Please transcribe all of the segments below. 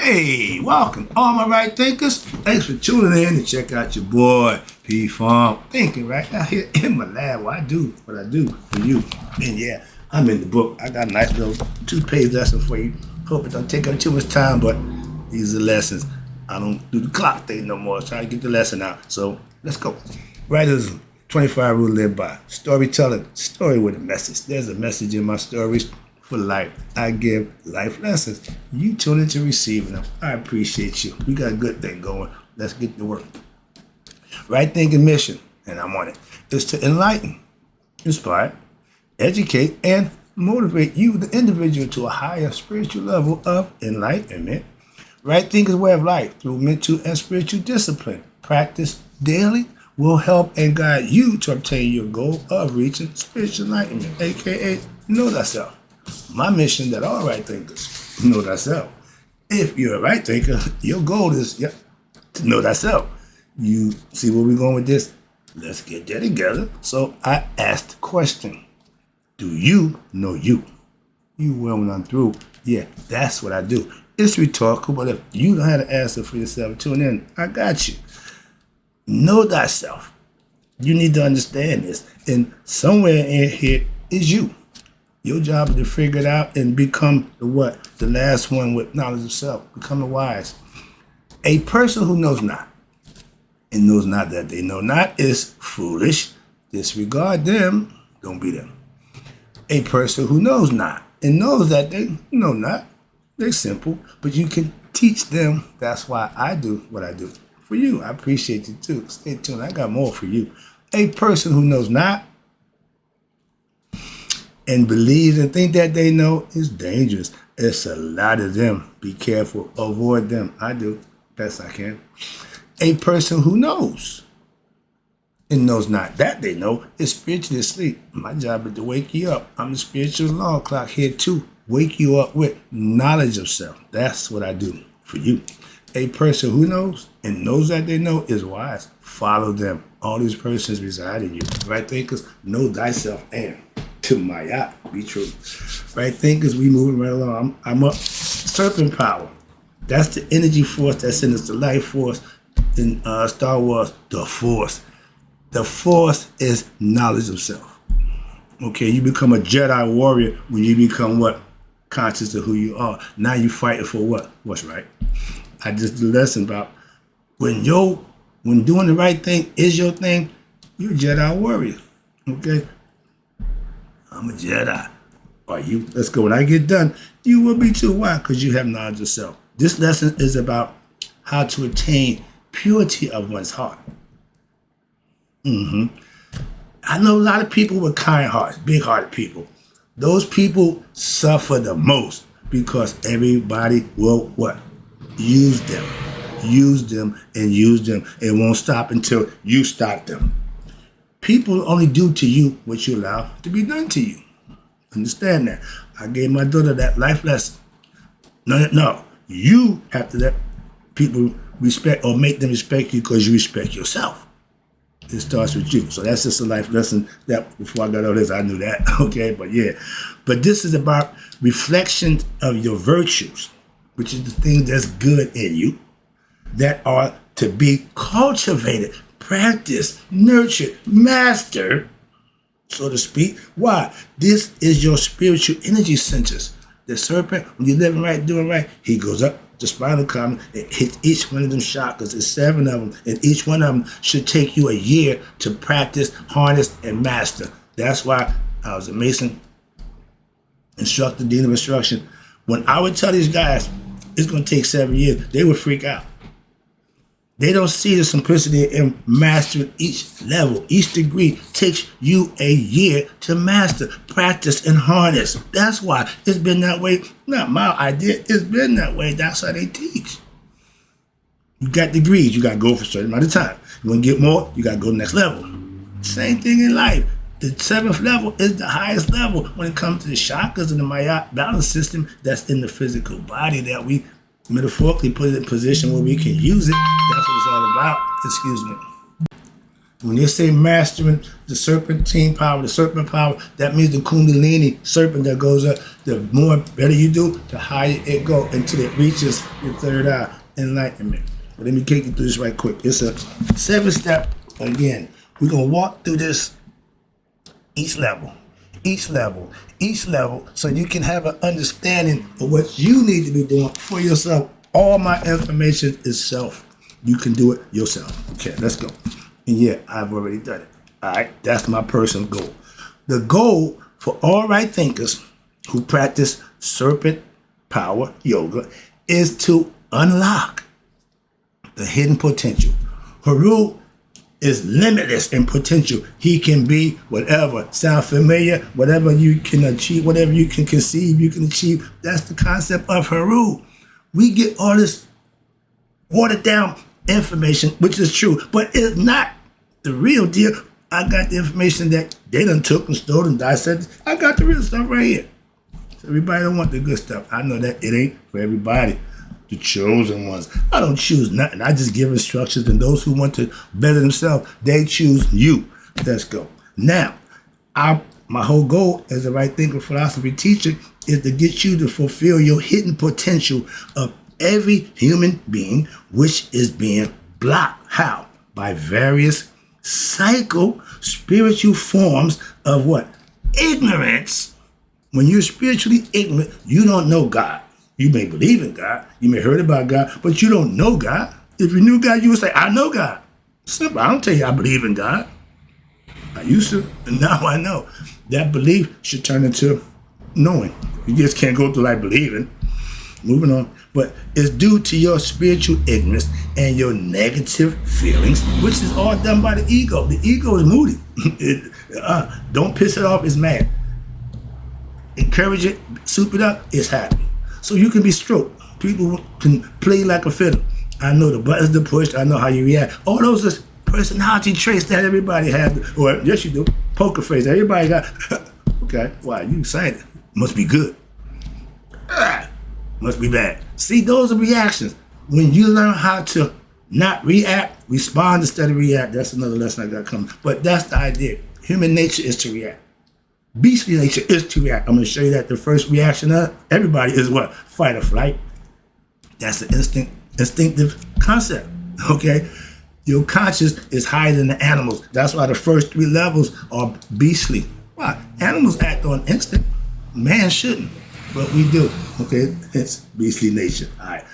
Hey, welcome, all my right thinkers. Thanks for tuning in to check out your boy, P Farm. Thinking right out here in my lab. Well, I do what I do for you. And yeah, I'm in the book. I got a nice little 2-page lesson for you. Hope it don't take up too much time, but these are lessons. I don't do the clock thing no more. I try to get the lesson out. So let's go. Writers 25 rule live by. Storytelling, story with a message. There's a message in my stories for life. I give life lessons. You tune into receiving them. I appreciate you. We got a good thing going. Let's get to work. Right thinking mission, and I'm on it, is to enlighten, inspire, educate, and motivate you, the individual, to a higher spiritual level of enlightenment. Right thinking way of life through mental and spiritual discipline. Practice daily will help and guide you to obtain your goal of reaching spiritual enlightenment, aka know thyself. My mission that all right thinkers know thyself. If you're a right thinker, your goal is to know thyself. You see where we're going with this? Let's get that together. So I asked the question, do you know you? You will when I'm through. Yeah, that's what I do. It's rhetorical, but if you don't have an answer for yourself, tune in. I got you. Know thyself. You need to understand this. And somewhere in here is you. Your job is to figure it out and become the last one with knowledge of self. Become the wise. A person who knows not and knows not that they know not is foolish. Disregard them. Don't be them. A person who knows not and knows that they know not, they're simple, but you can teach them. That's why I do what I do. For you, I appreciate you too. Stay tuned. I got more for you. A person who knows not and believes and think that they know is dangerous. It's a lot of them. Be careful. Avoid them. I do. Best I can. A person who knows and knows not that they know is spiritually asleep. My job is to wake you up. I'm the spiritual alarm clock here to wake you up with knowledge of self. That's what I do for you. A person who knows and knows that they know is wise. Follow them. All these persons reside in you. Right thinkers, know thyself and to my yacht, be true. Right thinkers, we moving right along. I'm up. Serpent power. That's the energy force that's in us, the life force in Star Wars, the force. The force is knowledge of self. Okay, you become a Jedi warrior when you become what? Conscious of who you are. Now you fighting for what? What's right. I just did a lesson about when doing the right thing is your thing, you're a Jedi warrior. Okay? I'm a Jedi. Are you? Let's go. When I get done, you will be too. Why? Because you have knowledge of self. This lesson is about how to attain purity of one's heart. I know a lot of people with kind hearts, big-hearted people. Those people suffer the most because everybody will what? Use them. Use them and use them. It won't stop until you stop them. People only do to you what you allow to be done to you. Understand that. I gave my daughter that life lesson. No. You have to let people respect or make them respect you because you respect yourself. It starts with you. So that's just a life lesson that before I got all this, I knew that. Okay, but yeah. But this is about reflection of your virtues, which is the thing that's good in you, that are to be cultivated, practiced, nurtured, mastered, so to speak. Why? This is your spiritual energy centers. The serpent, when you're living right, doing right, he goes up the spinal column and hits each one of them chakras. There's 7 of them, and each one of them should take you a year to practice, harness, and master. That's why I was a Mason instructor, dean of instruction. When I would tell these guys, it's going to take 7 years, they would freak out. They don't see the simplicity in mastering each level. Each degree takes you a year to master, practice, and harness. That's why it's been that way. Not my idea. It's been that way. That's how they teach. You got degrees. You got to go for a certain amount of time. You want to get more, you got to go to the next level. Same thing in life. The 7th level is the highest level when it comes to the chakras and the Maya balance system that's in the physical body that we metaphorically put it in a position where we can use it. That's what it's all about. Excuse me. When they say mastering the serpentine power, the serpent power, that means the kundalini serpent that goes up. The more better you do, the higher it goes until it reaches your third eye, enlightenment. But let me take you through this right quick. It's a 7-step. Again, we're going to walk through this each level, so you can have an understanding of what you need to be doing for yourself. All my information is self. You can do it yourself. Okay, let's go. And yeah, I've already done it. All right, that's my personal goal. The goal for all right thinkers who practice serpent power yoga is to unlock the hidden potential. Haru is limitless in potential. He can be whatever. Sound familiar? Whatever you can achieve, whatever you can conceive, you can achieve. That's the concept of Haru. We get all this watered down information, which is true, but it's not the real deal. I got the information that they done took and stole and dissected. I got the real stuff right here. So everybody don't want the good stuff. I know that it ain't for everybody. The chosen ones. I don't choose nothing. I just give instructions, and those who want to better themselves, they choose you. Let's go. Now, my whole goal as a right thinker philosophy teacher is to get you to fulfill your hidden potential of every human being, which is being blocked. How? By various psycho-spiritual forms of what? Ignorance. When you're spiritually ignorant, you don't know God. You may believe in God, you may heard about God, but you don't know God. If you knew God, you would say, I know God. Simple. I don't tell you I believe in God. I used to, and now I know. That belief should turn into knowing. You just can't go through like believing. Moving on. But it's due to your spiritual ignorance and your negative feelings, which is all done by the ego. The ego is moody. Don't piss it off, it's mad. Encourage it, soup it up, it's happy. So you can be stroked. People can play like a fiddle. I know the buttons to push. I know how you react. All those are personality traits that everybody has. Or yes, you do. Poker face. Everybody got. Okay. Wow, you excited. Must be good. Must be bad. See, those are reactions. When you learn how to not react, respond instead of react. That's another lesson I got coming. But that's the idea. Human nature is to react. Beastly nature is to react. I'm going to show you that the first reaction of everybody is what? Fight or flight. That's an instinctive concept, okay? Your conscious is higher than the animals. That's why the first 3 levels are beastly. Why? Animals act on instinct. Man shouldn't, but we do, okay? It's beastly nature. All right,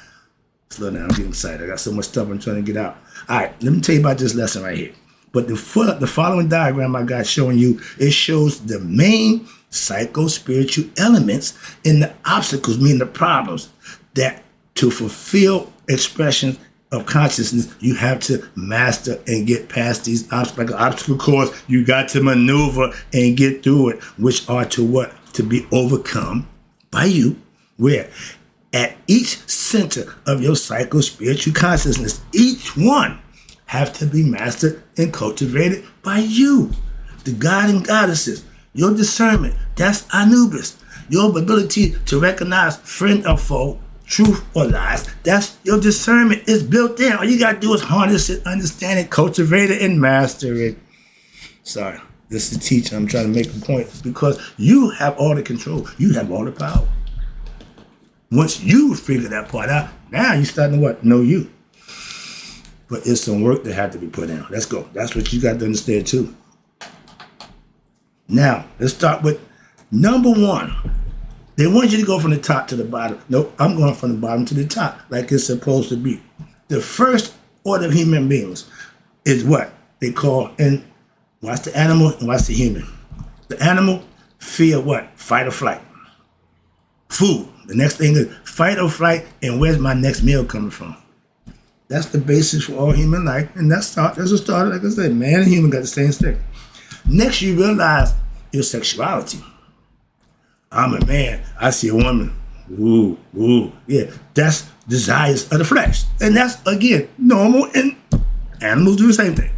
slow down. I'm getting excited. I got so much stuff I'm trying to get out. All right, let me tell you about this lesson right here. But the following diagram I got showing you, it shows the main psycho-spiritual elements in the obstacles, meaning the problems, that to fulfill expressions of consciousness, you have to master and get past these obstacles. Like an obstacle course, you got to maneuver and get through it, which are to what? To be overcome by you, where at each center of your psycho-spiritual consciousness, each one have to be mastered and cultivated by you. The God and goddesses, your discernment, that's Anubis. Your ability to recognize friend or foe, truth or lies, that's your discernment. It's built in. All you got to do is harness it, understand it, cultivate it, and master it. Sorry, this is teaching. I'm trying to make a point because you have all the control. You have all the power. Once you figure that part out, now you're starting to what? Know you. But it's some work that had to be put in. Let's go. That's what you got to understand too. Now, let's start with number 1. They want you to go from the top to the bottom. Nope, I'm going from the bottom to the top, like it's supposed to be. The first order of human beings is what they call, and watch the animal and watch the human. The animal, fear what? Fight or flight. Food. The next thing is fight or flight, and where's my next meal coming from? That's the basis for all human life, and that's a start. Like I said, man and human got the same stick. Next, you realize your sexuality. I'm a man. I see a woman. Ooh, ooh, yeah. That's desires of the flesh, and that's again normal. And animals do the same thing.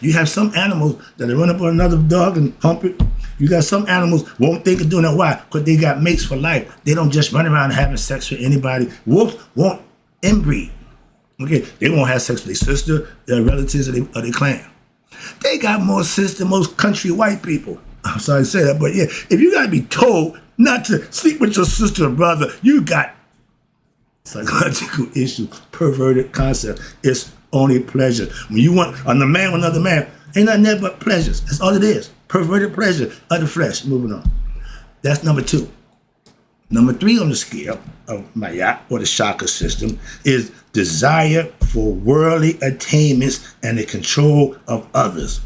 You have some animals that run up on another dog and hump it. You got some animals won't think of doing that. Why? Because they got mates for life. They don't just run around having sex with anybody. Wolves won't inbreed. Okay, they won't have sex with their sister, their relatives, or their clan. They got more sense than most country white people. I'm sorry to say that, but yeah, if you gotta be told not to sleep with your sister or brother, you got psychological issue, perverted concept. It's only pleasure. When you want on a man with another man, ain't nothing there but pleasures. That's all it is. Perverted pleasure of the flesh. Moving on. That's number 2. Number 3 on the scale of my yacht or the chakra system is desire for worldly attainments and the control of others.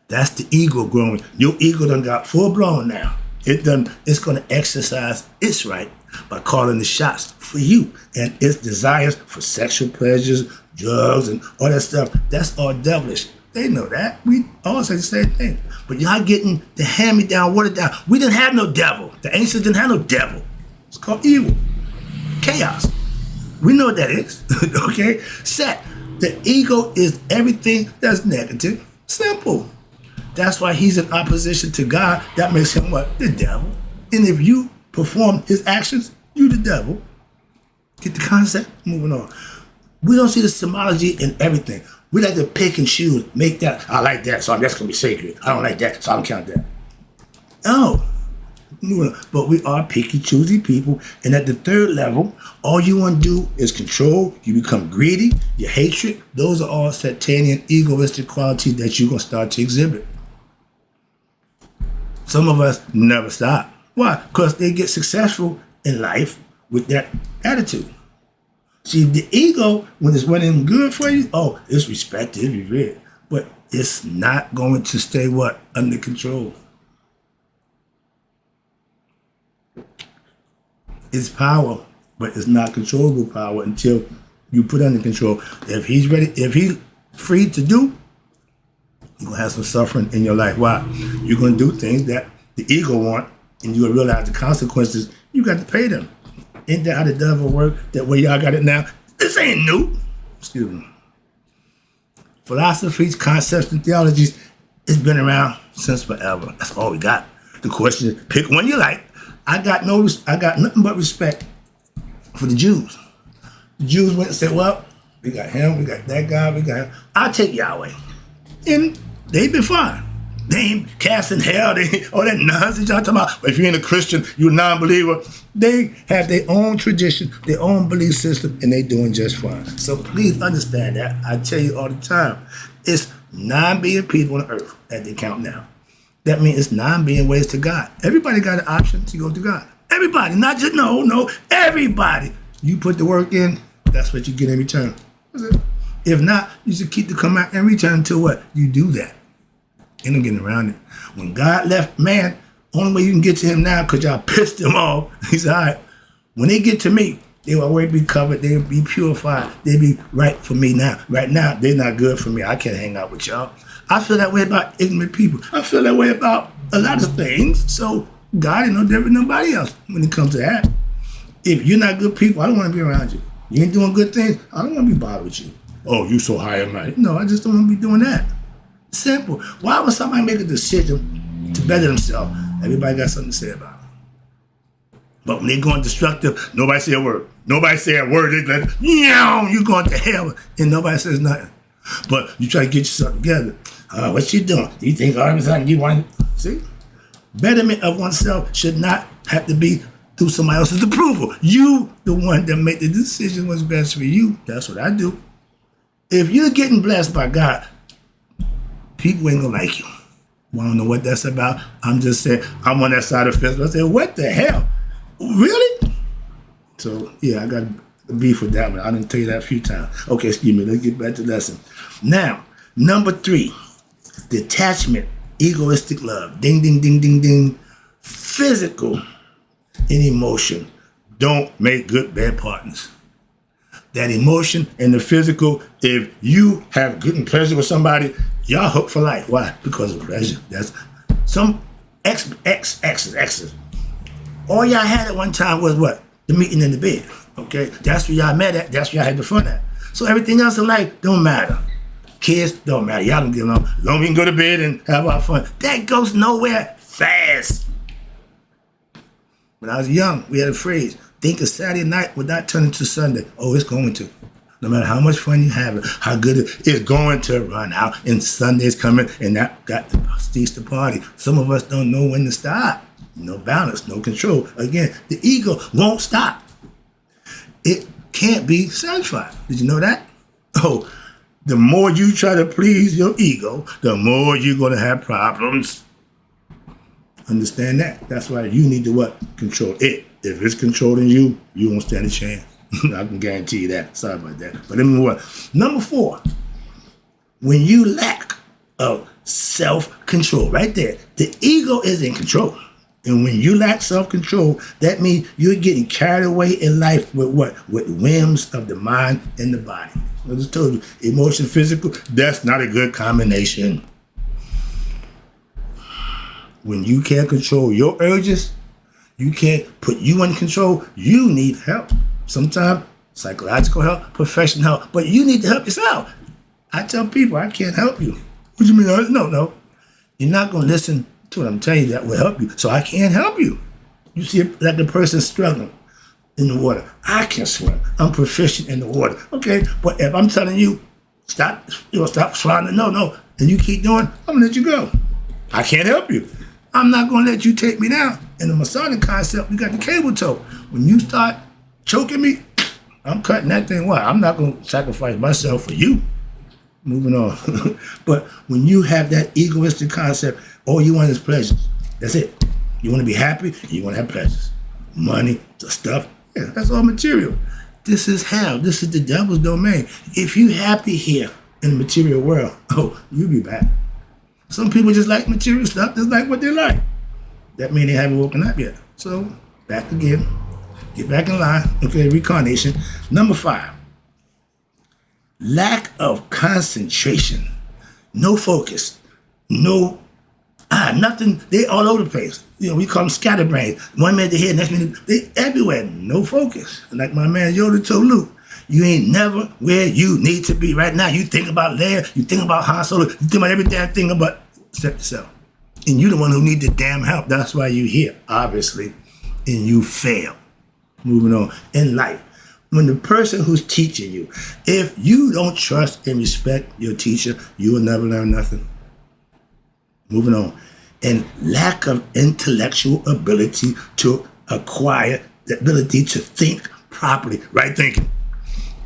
That's the ego growing. Your ego done got full blown now. It's gonna exercise its right by calling the shots for you. And its desires for sexual pleasures, drugs, and all that stuff, that's all devilish. They know that. We all say the same thing. But y'all getting the hand-me-down, watered down. We didn't have no devil. The ancients didn't have no devil. It's called evil. Chaos. We know what that is. Okay? Set. The ego is everything that's negative. Simple. That's why he's in opposition to God. That makes him what? The devil. And if you perform his actions, you the devil. Get the concept? Moving on. We don't see the symbology in everything. We like to pick and choose, make that, I like that, so that's going to be sacred. I don't like that, so I don't count that. No. But we are picky, choosy people. And at the 3rd level, all you want to do is control. You become greedy, your hatred. Those are all Satanian, egoistic qualities that you're going to start to exhibit. Some of us never stop. Why? Because they get successful in life with that attitude. See, the ego, when it's running good for you, oh, it's respected, it's revered. But it's not going to stay what? Under control. It's power, but it's not controllable power until you put under control. If he's ready, if he's free to do, you're going to have some suffering in your life. Why? You're going to do things that the ego want, and you're going to realize the consequences. You got to pay them. Ain't that how the devil work? That way y'all got it now? This ain't new. Excuse me. Philosophies, concepts, and theologies, it's been around since forever. That's all we got. The question is, pick one you like. I got nothing but respect for the Jews. The Jews went and said, well, we got him, we got that guy, we got him. I'll take Yahweh. And they've been fine. They ain't casting hell, they ain't all that nonsense y'all talking about. But if you ain't a Christian, you a non-believer. They have their own tradition, their own belief system, and they doing just fine. So please understand that. I tell you all the time, it's 9 billion people on earth that they count now. That means it's 9 billion ways to God. Everybody got an option to go to God. Everybody, not just, no, everybody. You put the work in, that's what you get in return. That's it. If not, you should keep the command and return until what? You do that. Ain't no getting around it. When God left man, only way you can get to him now because y'all pissed him off. He said, all right, when they get to me, they will always be covered. They will be purified. They'll be right for me now. Right now, they're not good for me. I can't hang out with y'all. I feel that way about ignorant people. I feel that way about a lot of things. So God ain't no different than nobody else when it comes to that. If you're not good people, I don't want to be around you. You ain't doing good things, I don't want to be bothered with you. Oh, you so high and mighty. No, I just don't want to be doing that. Simple. Why would somebody make a decision to better themselves? Everybody got something to say about it. But when they going destructive, nobody say a word. Nobody say a word. They like, you going to hell, and nobody says nothing. But you try to get yourself together. What you doing? You think all of a sudden you want to see? Betterment of oneself should not have to be through somebody else's approval. You, the one that made the decision what's best for you. That's what I do. If you're getting blessed by God, people ain't gonna like you. Well, I don't know what that's about. I'm just saying, I'm on that side of the fence. I say, what the hell? Really? So, yeah, I got beef with that one. I didn't tell you that a few times. Okay, excuse me. Let's get back to the lesson. Now, number 3, detachment, egoistic love. Ding, ding, ding, ding, ding. Physical and emotion don't make good bad partners. That emotion and the physical, if you have good and pleasure with somebody, y'all hooked for life. Why? Because of pleasure. That's some exes. All y'all had at one time was what? The meeting in the bed. Okay? That's where y'all met at. That's where y'all had the fun at. So everything else in life don't matter. Kids don't matter. Y'all don't get along. As long as we can go to bed and have our fun. That goes nowhere fast. When I was young, we had a phrase, think of Saturday night would not turn into Sunday. Oh, it's going to. No matter how much fun you have, how good it's going to run out, and Sunday's coming, and that got to cease the party. Some of us don't know when to stop. No balance, no control. Again, the ego won't stop. It can't be satisfied. Did you know that? Oh, the more you try to please your ego, the more you're going to have problems. Understand that. That's why you need to what? Control it. If it's controlling you, you won't stand a chance. I can guarantee you that. Sorry about that. But let me move on. Number 4, when you lack of self-control, right there, the ego is in control. And when you lack self-control, that means you're getting carried away in life with what? With whims of the mind and the body. I just told you, emotion, physical, that's not a good combination. When you can't control your urges, you can't put you in control, you need help. Sometimes psychological help, professional help, but you need to help yourself. I tell people, I can't help you. What do you mean? No. You're not going to listen to what I'm telling you that will help you, so I can't help you. You see, like the person struggling in the water. I can swim. I'm proficient in the water. Okay, but if I'm telling you, stop swimming, no, and you keep doing, I'm going to let you go. I can't help you. I'm not going to let you take me down. In the Masonic concept, we got the cable toe. When you start choking me, I'm cutting that thing. Why? I'm not going to sacrifice myself for you. Moving on. But when you have that egoistic concept, all you want is pleasures. That's it. You want to be happy, and you want to have pleasures. Money, the stuff, yeah, that's all material. This is hell. This is the devil's domain. If you happy here in the material world, you'll be back. Some people just like material stuff, just like what they like. That means they haven't woken up yet. So, back again. Get back in line. Okay, reincarnation. Number 5. Lack of concentration. No focus. Nothing. They all over the place. We call them scatterbrains. One minute they're here, next minute they everywhere. No focus. Like my man Yoda told Luke, you ain't never where you need to be right now. You think about Leia, you think about Han Solo, you think about every damn thing about except yourself. And you're the one who need the damn help. That's why you're here, obviously. And you fail. Moving on. In life, when the person who's teaching you, if you don't trust and respect your teacher, you will never learn nothing. Moving on. And lack of intellectual ability to acquire the ability to think properly. Right thinking.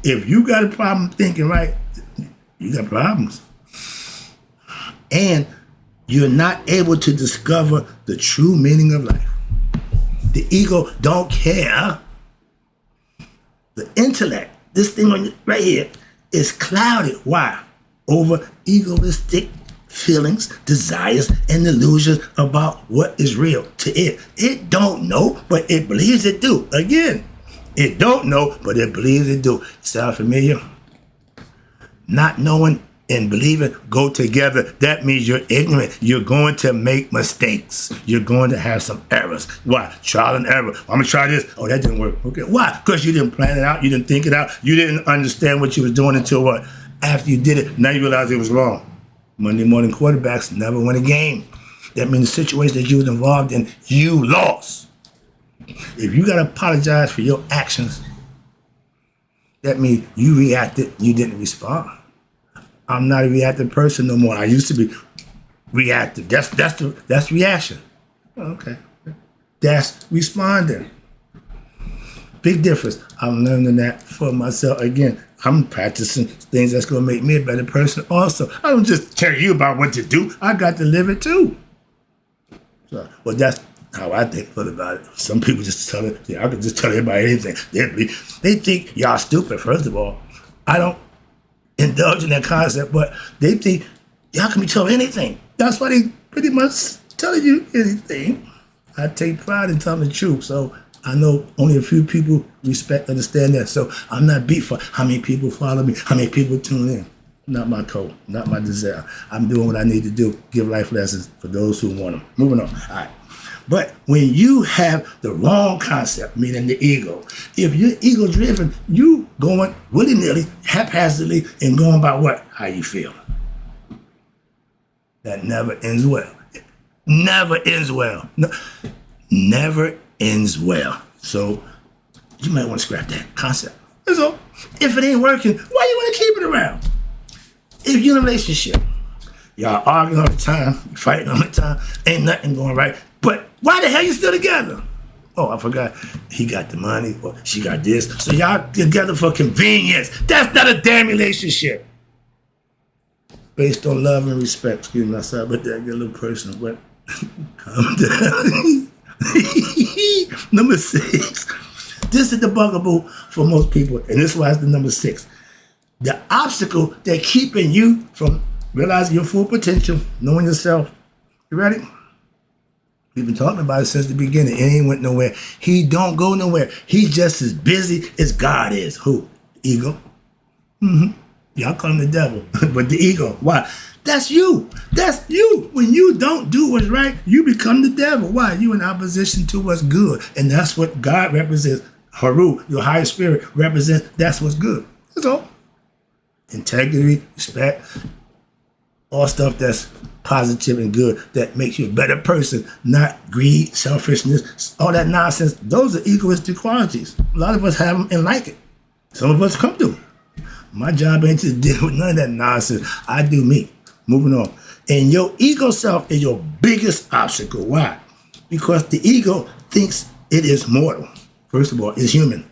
If you got a problem thinking right, you got problems. And you're not able to discover the true meaning of life. The ego don't care. The intellect, this thing right here, is clouded. Why? Over egoistic feelings, desires, and illusions about what is real to it. It don't know, but it believes it do. Again, it don't know, but it believes it do. Sound familiar? Not knowing and believing go together. That means you're ignorant. You're going to make mistakes. You're going to have some errors. Why? Trial and error. I'm going to try this. Oh, that didn't work. Okay. Why? Because you didn't plan it out. You didn't think it out. You didn't understand what you was doing until what? After you did it, now you realize it was wrong. Monday morning quarterbacks never win a game. That means the situation that you was involved in, you lost. If you got to apologize for your actions, that means you reacted, you didn't respond. I'm not a reactive person no more. I used to be reactive. That's reaction. Okay. That's responding. Big difference. I'm learning that for myself. Again, I'm practicing things that's going to make me a better person also. I don't just tell you about what to do. I got to live it too. So, well, that's how I feel about it. Some people just tell it. I could just tell everybody anything. They think y'all stupid, first of all. I don't indulge in that concept, but they think y'all can be told anything. That's why they pretty much telling you anything. I take pride in telling the truth, so I know only a few people understand that. So I'm not beat for how many people follow me, how many people tune in. Not my code, not my desire. I'm doing what I need to do, give life lessons for those who want them. Moving on. All right. But when you have the wrong concept, meaning the ego, if you're ego-driven, you going willy-nilly, haphazardly, and going by what? How you feel. That never ends well. Never ends well. No, never ends well. So you might want to scrap that concept. That's all. If it ain't working, why you want to keep it around? If you're in a relationship, y'all arguing all the time, fighting all the time, ain't nothing going right, but why the hell you still together? Oh, I forgot, he got the money, or she got this, so y'all together for convenience. That's not a damn relationship. Based on love and respect. Excuse me, I sorry, but that get a little personal, but calm down. Number 6. This is the bugaboo for most people, and this is why it's the number 6. The obstacle that keeping you from realizing your full potential, knowing yourself. You ready? We've been talking about it since the beginning. It ain't went nowhere. He don't go nowhere. He's just as busy as God is. Who? Ego. Y'all call him the devil, but the ego. Why? That's you. That's you. When you don't do what's right, you become the devil. Why? You in opposition to what's good. And that's what God represents. Haru, your higher spirit, represents that's what's good. That's all. Integrity, respect, all stuff that's positive and good, that makes you a better person, not greed, selfishness, all that nonsense. Those are egoistic qualities. A lot of us have them and like it. Some of us come through. My job ain't to deal with none of that nonsense. I do me. Moving on. And your ego self is your biggest obstacle. Why? Because the ego thinks it is mortal. First of all, it's human.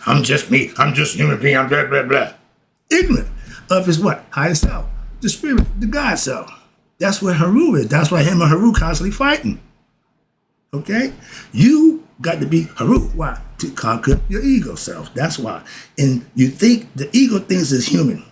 I'm just me. I'm just human being. I'm blah, blah, blah. Ignorant of his what? Higher self. The spirit, the God self. That's what Haru is. That's why him and Haru constantly fighting. Okay? You got to be Haru. Why? To conquer your ego self. That's why. And you think the ego thinks it's human.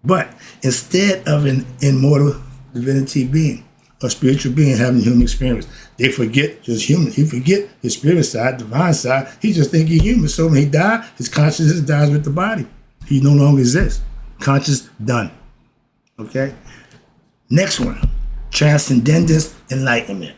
But instead of an immortal divinity being, a spiritual being having a human experience, they forget his human. He forget his spirit side, divine side. He just think he's human. So when he dies, his consciousness dies with the body. He no longer exists. Conscious, done. Okay? Next one, transcendence, enlightenment.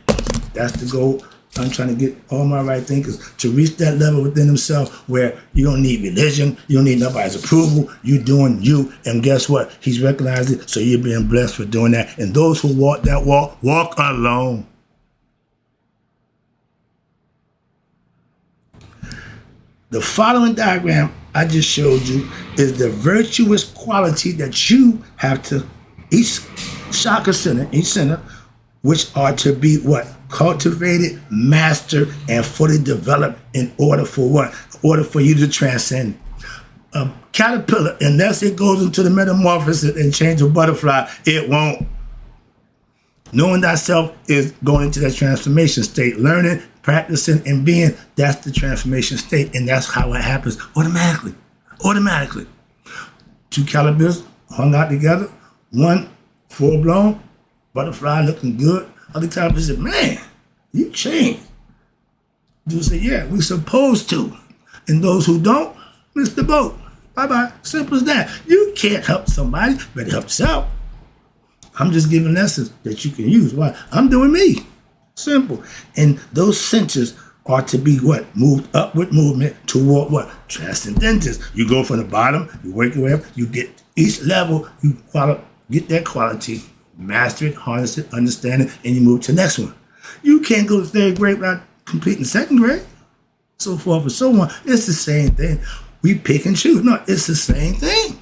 That's the goal. I'm trying to get all my right thinkers to reach that level within themselves where you don't need religion, you don't need nobody's approval, you doing you, and guess what? He's recognized it, so you're being blessed for doing that. And those who walk that walk, walk alone. The following diagram I just showed you is the virtuous quality that you have to, each chakra center, each center, which are to be what? Cultivated, mastered, and fully developed in order for what? In order for you to transcend. A caterpillar, unless it goes into the metamorphosis and change a butterfly, it won't. Knowing thyself is going into that transformation state. Learning, practicing, and being, that's the transformation state, and that's how it happens automatically. Automatically. 2 caterpillars hung out together, one full blown, butterfly looking good. Other caterpillar said, man, you changed. Dude said, yeah, we're supposed to. And those who don't, miss the boat. Bye-bye. Simple as that. You can't help somebody, better help yourself. I'm just giving lessons that you can use. Why? I'm doing me. Simple. And those centers are to be what? Moved upward movement toward what? Transcendence. You go from the bottom, you work your way up, you get each level, you get that quality, master it, harness it, understand it, and you move to the next one. You can't go to 3rd grade without completing 2nd grade. So forth and so on. It's the same thing. We pick and choose. No, it's the same thing.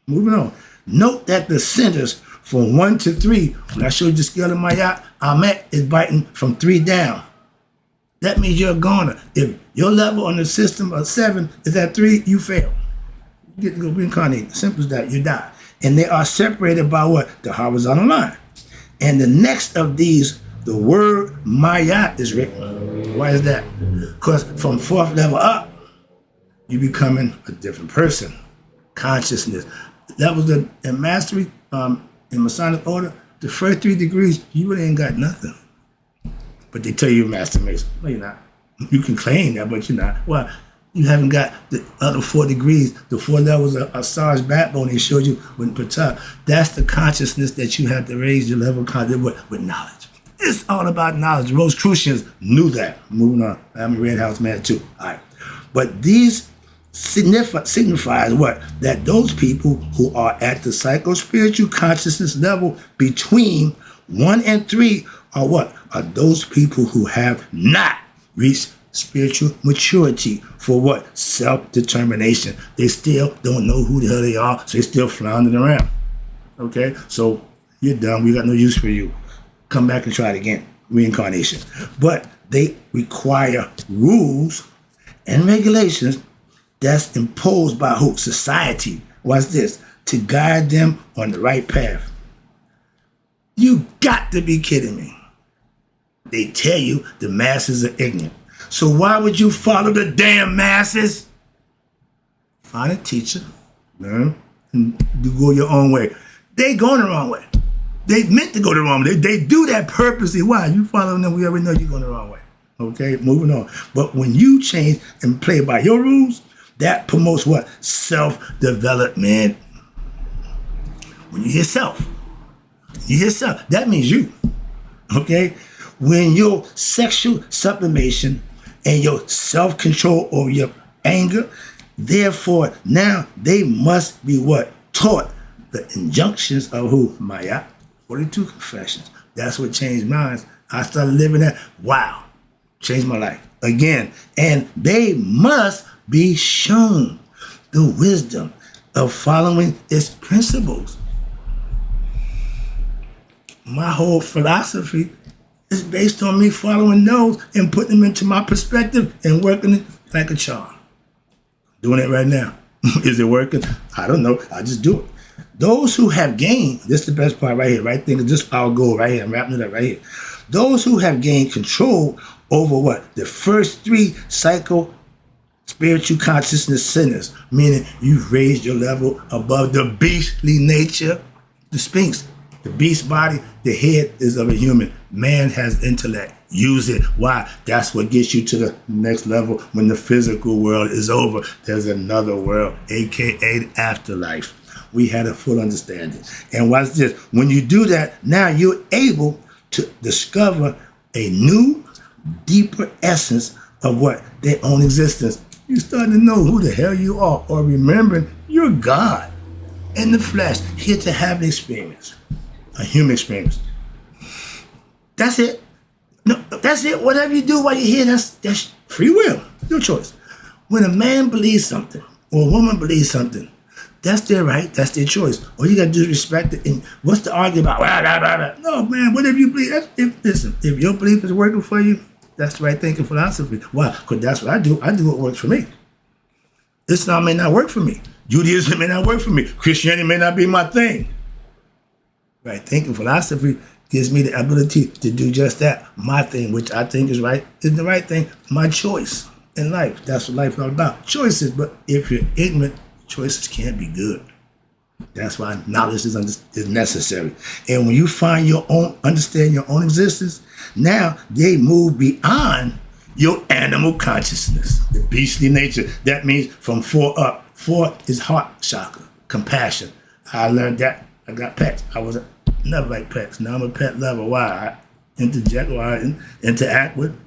Moving on. Note that the centers from 1 to 3, when I showed you the scale of my yacht, Ahmet is biting from 3 down. That means you're a goner. If your level on the system of 7 is at 3, you fail. You get to go reincarnate. Simple as that. You die. And they are separated by what? The horizontal line. And the next of these, the word Mayat is written. Why is that? Because from 4th level up, you're becoming a different person. Consciousness. Levels in mastery, in Masonic order, the first 3 degrees, you really ain't got nothing. But they tell you you're Master Mason. No, you're not. You can claim that, but you're not. Well, you haven't got the other 4 degrees, the 4 levels of Asar's backbone they showed you with Ptah. That's the consciousness that you have to raise your level of consciousness with knowledge. It's all about knowledge. Rosicrucians knew that. Moving on. I'm a Red House man too. All right. But these signifies what? That those people who are at the psycho-spiritual consciousness level between 1 and 3 are what? Are those people who have not reached spiritual maturity for what? Self-determination. They still don't know who the hell they are, so they still floundering around. Okay? So you're done. We got no use for you. Come back and try it again. Reincarnation. But they require rules and regulations that's imposed by who? Society. Watch this. To guide them on the right path. You got to be kidding me. They tell you the masses are ignorant. So why would you follow the damn masses? Find a teacher, learn, and go your own way. They going the wrong way. They meant to go the wrong way. They do that purposely. Why? You following them, we already know you're going the wrong way. Okay, moving on. But when you change and play by your rules, that promotes what? Self-development. When you hear self, that means you. Okay? When your sexual sublimation and your self-control over your anger, therefore, now they must be what? Taught the injunctions of who? Maya. 42 confessions. That's what changed minds. I started living that. Wow. Changed my life. Again. And they must be shown the wisdom of following its principles. My whole philosophy is based on me following those and putting them into my perspective and working it like a charm. Doing it right now. Is it working? I don't know. I just do it. Those who have gained, this is the best part right here, right? Think of just our goal right here. I'm wrapping it up right here. Those who have gained control over what? The first three spiritual consciousness centers, meaning you've raised your level above the beastly nature, the Sphinx. The beast body, the head is of a human. Man has intellect. Use it. Why? That's what gets you to the next level. When the physical world is over, there's another world, aka the afterlife. We had a full understanding. And watch this. When you do that, now you're able to discover a new, deeper essence of what? Their own existence. You start to know who the hell you are, or remembering you're God in the flesh, here to have an experience. A human experience. That's it. No, that's it. Whatever you do while you're here, that's free will. Your choice. When a man believes something or a woman believes something, that's their right. That's their choice. All you got to do is respect it. And what's the argument about? No, man, whatever you believe. Listen, if your belief is working for you, that's the right thinking philosophy. Why? Because that's what I do. I do what works for me. Islam may not work for me. Judaism may not work for me. Christianity may not be my thing. Right thinking philosophy gives me the ability to do just that. My thing, which I think is right, is the right thing. My choice in life. That's what life is all about. Choices. But if you're ignorant, choices can't be good. That's why knowledge is necessary. And when you find your own, understand your own existence, now they move beyond your animal consciousness, the beastly nature. That means from 4 up. 4 is heart chakra, compassion. I learned that. I got pets. I was never like pets. Now I'm a pet lover. Why? I interject or I interact with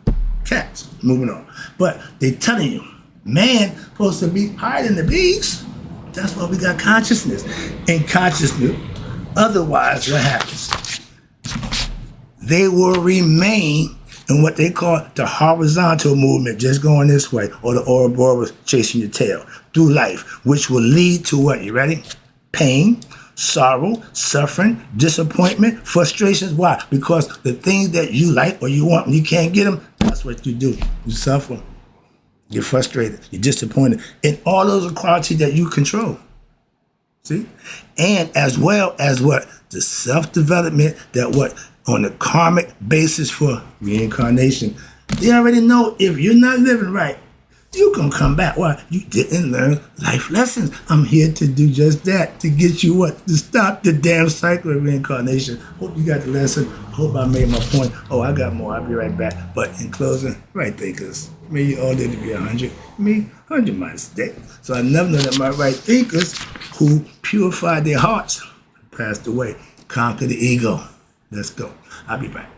cats. Moving on. But they telling you, man supposed to be higher than the beast. That's why we got consciousness. And consciousness, otherwise what happens? They will remain in what they call the horizontal movement, just going this way, or the Ouroboros chasing your tail through life, which will lead to what? You ready? Pain, sorrow, suffering, disappointment, frustrations. Why? Because the things that you like or you want, when you can't get them, that's what you do. You suffer. You're frustrated. You're disappointed. And all those are qualities that you control. See? And as well as what? The self-development that what? On the karmic basis for reincarnation. They already know if you're not living right, you can come back. Why? You didn't learn life lessons. I'm here to do just that, to get you what? To stop the damn cycle of reincarnation. Hope you got the lesson. Hope I made my point. Oh, I got more. I'll be right back. But in closing, right thinkers. May you all live to be 100. Me, 100 miles a day. So I never know that my right thinkers who purified their hearts passed away, conquered the ego. Let's go. I'll be back.